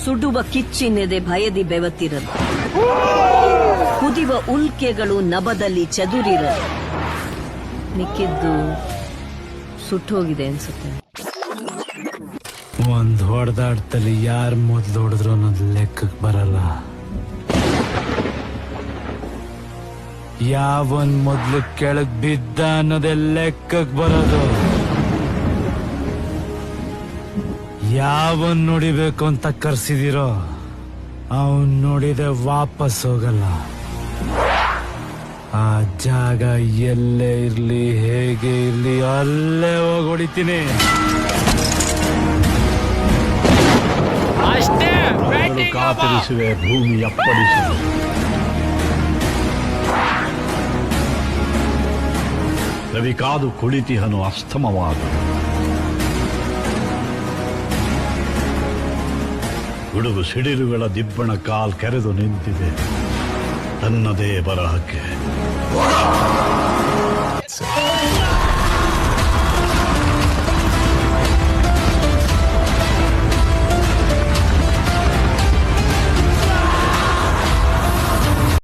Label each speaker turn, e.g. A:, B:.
A: ಸುಡುವ ಕಿಚ್ಚಿನೆದೆ ಭಯದಿ ಬೆವತಿರದು. ಕುದಿವ ಉಲ್ಕೆಗಳು ನಭದಲ್ಲಿ ಚದುರಿರದು. ಮಿಕ್ಕಿದ್ದು ಸುಟ್ಟೋಗಿದೆ ಅನ್ಸುತ್ತೆ.
B: ಒಂದ್ ಹೊಡೆದಾಡ್ತಲ್ಲಿ ಯಾರು ಮೊದ್ಲು ಹೊಡೆದ್ರು ಅನ್ನೋದು ಲೆಕ್ಕಕ್ಕೆ ಬರಲ್ಲ. ಯಾವನ್ ಮೊದ್ಲು ಕೆಳಗ್ ಬಿದ್ದ ಅನ್ನೋದೇ ಲೆಕ್ಕಕ್ಕೆ ಬರೋದು. ಯಾವನ್ ನೋಡಿಬೇಕು ಅಂತ ಕರ್ಸಿದಿರೋ ಅವನ್ ನೋಡಿದೆ ವಾಪಸ್ ಹೋಗಲ್ಲ. ಆ ಜಾಗ ಎಲ್ಲೇ ಇರ್ಲಿ ಹೇಗೆ ಇರ್ಲಿ ಅಲ್ಲೇ ಹೋಗಿ ಹೊಡಿತೀನಿ.
C: ಕಾತರಿಸುವೆ ಭೂಮಿ ಅಪ್ಪಡಿಸುವೆ. ರವಿ ಕಾದು ಕುಳಿತಿಹನು ಅಸ್ತಮವಾದ. ಗುಡುಗು ಸಿಡಿಲುಗಳ ದಿಬ್ಬಣ ಕಾಲ್ ಕೆರೆದು ನಿಂತಿದೆ ತನ್ನದೇ ಬರಹಕ್ಕೆ.